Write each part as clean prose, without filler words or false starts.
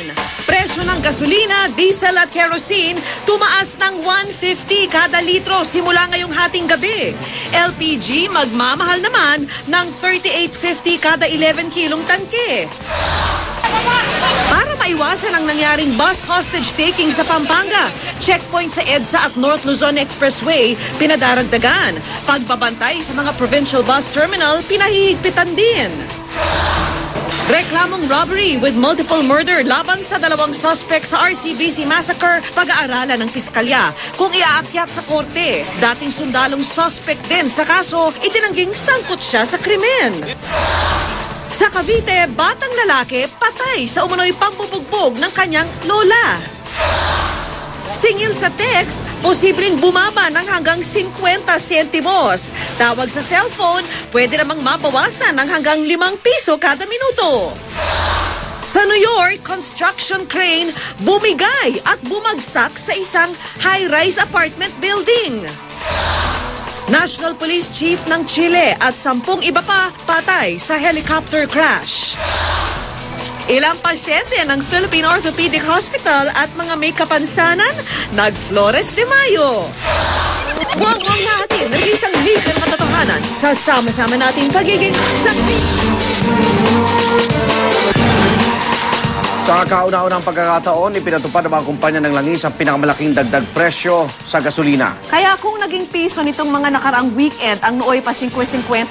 naman, presyo ng gasolina, diesel at kerosene tumaas ng 150 kada litro simula ngayong hating gabi. LPG magmamahal naman ng 38.50 kada 11 kilong tangke. Para maiwasan ang nangyaring bus hostage taking sa Pampanga, checkpoint sa EDSA at North Luzon Expressway pinadaragdagan. Pagbabantay sa mga provincial bus terminal pinahihigpitan din. Reklamong robbery with multiple murder laban sa dalawang suspect sa RCBC massacre, pag-aaralan ng piskalya kung iaakyat sa korte. Dating sundalong suspect din sa kaso, itinangging sangkot siya sa krimen. Sa Cavite, batang lalaki patay sa umano'y pambubugbog ng kanyang lola. Singil sa text, posibleng bumaba ng hanggang 50 sentimos. Tawag sa cellphone, pwede namang mabawasan ng hanggang 5 piso kada minuto. Sa New York, construction crane bumigay at bumagsak sa isang high-rise apartment building. National Police Chief ng Chile at 10 iba pa patay sa helicopter crash. Ilang pasyente ng Philippine Orthopedic Hospital at mga may kapansanan nag-Flores de Mayo. Wag-wag natin ng isang ligang katotohanan sa sama-sama nating pagiging saksi. Sa kauna-unang pagkakataon, ipinatupad ng mga kumpanya ng langis ang pinakamalaking dagdag presyo sa gasolina. Kaya kung naging piso nitong mga nakaraang weekend ang nooy pa 50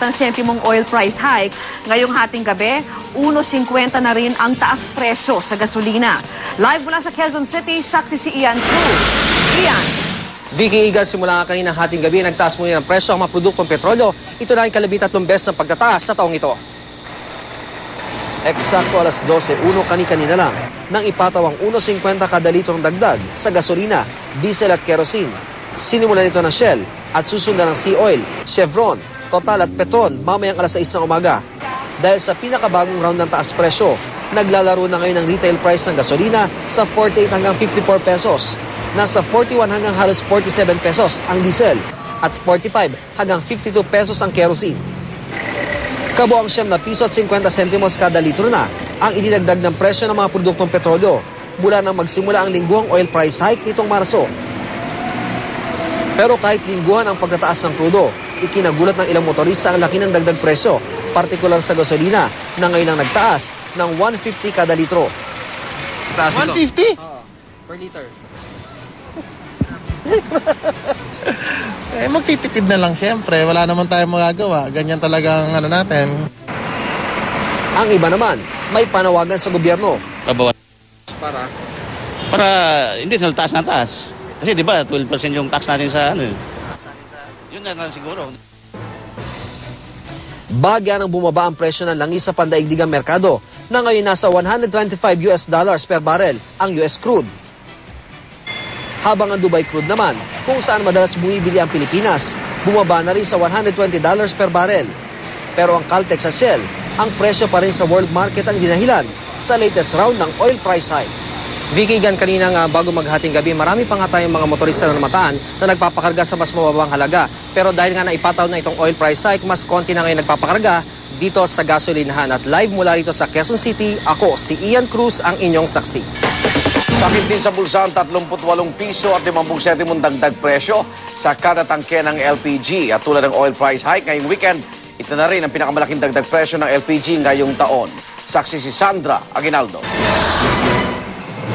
sentimong oil price hike, ngayong hating gabi, 1.50 na rin ang taas presyo sa gasolina. Live mula sa Quezon City, saksi si Ian Cruz. Ian. Vicky Igan, simula kanina hating gabi, nagtaas muna ng presyo ang mga produktong petrolyo. Ito na ang kalabing-3 beses ng pagtataas sa taong ito. Eksakto alas 12, kanina lang, nang ipataw ang 1.50 kada litro ng dagdag sa gasolina, diesel at kerosene. Sinimulan ito ng Shell at susundan ng Sea Oil, Chevron, Total at Petron mamayang alas 6 ng umaga. Dahil sa pinakabagong round ng taas presyo, naglalaro na ngayon ang retail price ng gasolina sa 48 hanggang 54 pesos. Nasa 41 hanggang halos 47 pesos ang diesel at 45 hanggang 52 pesos ang kerosene. Kabuang siyam na piso at 50 sentimos kada litro na ang idinagdag ng presyo ng mga produktong petrolyo mula nang magsimula ang lingguhang oil price hike nitong Marso. Pero kahit lingguhan ang pagtataas ng krudo, ikinagulat ng ilang motorista ang laki ng dagdag presyo, partikular sa gasolina na ngayon ang nagtaas ng 150 kada litro. 150? Per liter. Magtitipid na lang siyempre. Wala naman tayong magagawa. Ganyan talaga ang natin. Ang iba naman, may panawagan sa gobyerno. Para hindi sa taas na taas. Kasi di ba 12% yung tax natin sa Yun na siguro. Bagya nang bumaba ang presyo ng langis sa pandaigdigang merkado na ngayon nasa $125 per barrel ang US crude. Habang ang Dubai crude naman, kung saan madalas bumibili ang Pilipinas, bumaba na rin sa $120 per barrel. Pero ang Caltex at Shell, ang presyo pa rin sa world market ang dinahilan sa latest round ng oil price hike. Vicky Gan, kanina nga bago maghating gabi, marami pa nga tayong mga motorista na namataan na nagpapakarga sa mas mababang halaga. Pero dahil nga naipataw na itong oil price hike, mas konti na ngayon nagpapakarga dito sa gasolinahan. At live mula rito sa Quezon City, ako si Ian Cruz, ang inyong saksi. Sakit din sa bulsa ang 38 piso at 50 sentimong dagdag presyo sa kada tangke ng LPG. At tulad ng oil price hike ngayong weekend, ito na rin ang pinakamalaking dagdag presyo ng LPG ngayong taon. Saksi si Sandra Aguinaldo.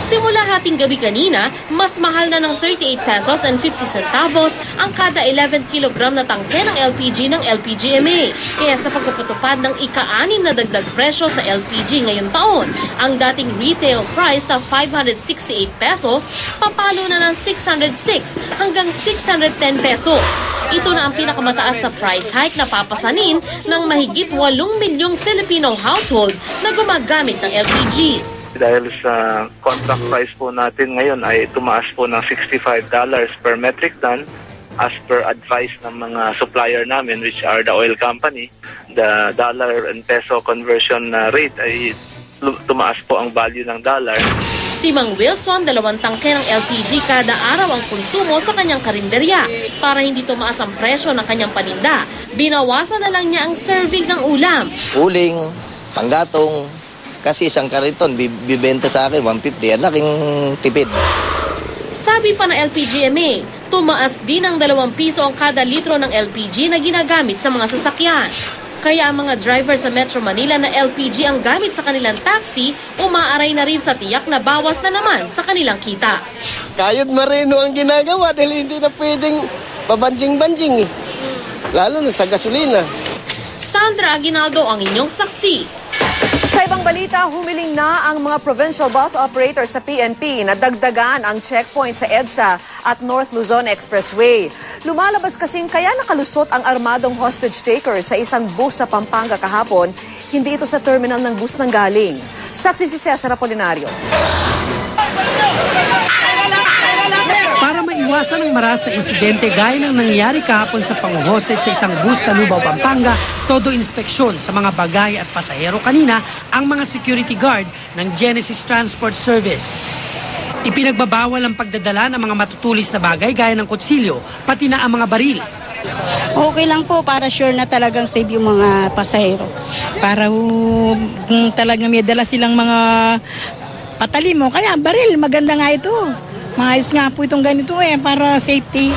Simula hating gabi kanina, mas mahal na ng 38 pesos and 50 centavos ang kada 11 kilogram na tangke ng LPG ng LPGMA. Kaya sa pagpapatupad ng ika-6 na dagdag presyo sa LPG ngayong taon, ang dating retail price na 568 pesos, papalo na ng 606 hanggang 610 pesos. Ito na ang pinakamataas na price hike na papasanin ng mahigit 8 milyong Filipino household na gumagamit ng LPG. Dahil sa contract price po natin ngayon ay tumaas po ng $65 per metric ton as per advice ng mga supplier namin, which are the oil company. The dollar and peso conversion rate ay tumaas po ang value ng dollar. Si Mang Wilson, 2 tangke ng LPG kada araw ang konsumo sa kanyang karinderya. Para hindi tumaas ang presyo ng kanyang paninda, binawasan na lang niya ang serving ng ulam. Uling, panggatong, Kasi isang kariton, bibenta sa akin 150. Ang laking tipid. Sabi pa ng LPGMA, tumaas din ng 2 piso ang kada litro ng LPG na ginagamit sa mga sasakyan. Kaya ang mga driver sa Metro Manila na LPG ang gamit sa kanilang taxi, umaaray na rin sa tiyak na bawas na naman sa kanilang kita. Kayod marino ang ginagawa dahil hindi na pwedeng pabanjing-banjing eh. Lalo na sa gasolina. Sandra Aguinaldo ang inyong saksi. Sa ibang balita, humiling na ang mga provincial bus operators sa PNP na dagdagan ang checkpoint sa EDSA at North Luzon Expressway. Lumalabas kasing kaya nakalusot ang armadong hostage taker sa isang bus sa Pampanga kahapon, hindi ito sa terminal ng bus nang galing. Saksi si Cesar Apolinario. Para maiwasan ang maras na insidente gaya ng nangyari kahapon sa pang-hostage sa isang bus sa Lubao, Pampanga, todo inspeksyon sa mga bagay at pasahero kanina ang mga security guard ng Genesis Transport Service. Ipinagbabawal ang pagdadala ng mga matutulis na bagay gaya ng kutsilyo, pati na ang mga baril. Okay lang po para sure na talagang safe yung mga pasahero. Para talagang may dala silang mga patalimo. Kaya baril, maganda nga ito. Maayos nga po itong ganito para safety.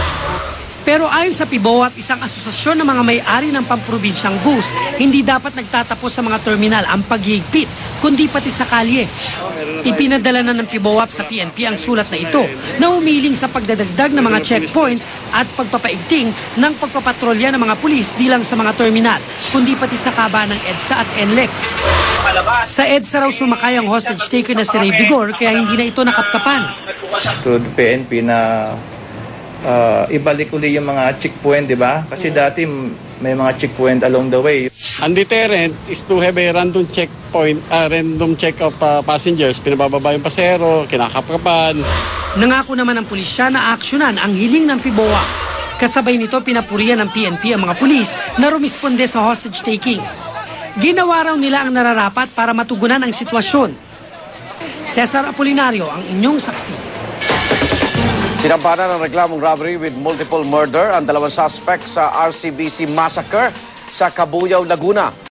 Pero ayon sa PIBOAP, isang asosasyon ng mga may-ari ng pamprobinsyang bus, hindi dapat nagtatapos sa mga terminal ang paghihigpit, kundi pati sa kalye. Ipinadala na ng PIBOAP sa PNP ang sulat na ito na umiling sa pagdadagdag ng mga checkpoint at pagpapaigting ng pagpapatrolya ng mga pulis di lang sa mga terminal, kundi pati sa kaba ng EDSA at NLEX. Sa EDSA raw sumakay ang hostage taker na si Ray Vigor kaya hindi na ito nakapkapan. To the PNP na ibalik uli yung mga checkpoint, di ba? Kasi dati may mga checkpoint along the way. Ang deterrent is to have a random checkpoint, random check of passengers. Pinabababa yung pasero, kinakapkapan. Nangako naman ang pulisya na aaksyonan ang hiling ng PIBOAP. Kasabay nito pinapurihan ng PNP ang mga pulis na rumisponde sa hostage taking. Ginawa raw nila ang nararapat para matugunan ang sitwasyon. Cesar Apolinario ang inyong saksi. Sinampanan ng reklamong robbery with multiple murder ang 2 suspect sa RCBC massacre sa Cabuyao, Laguna.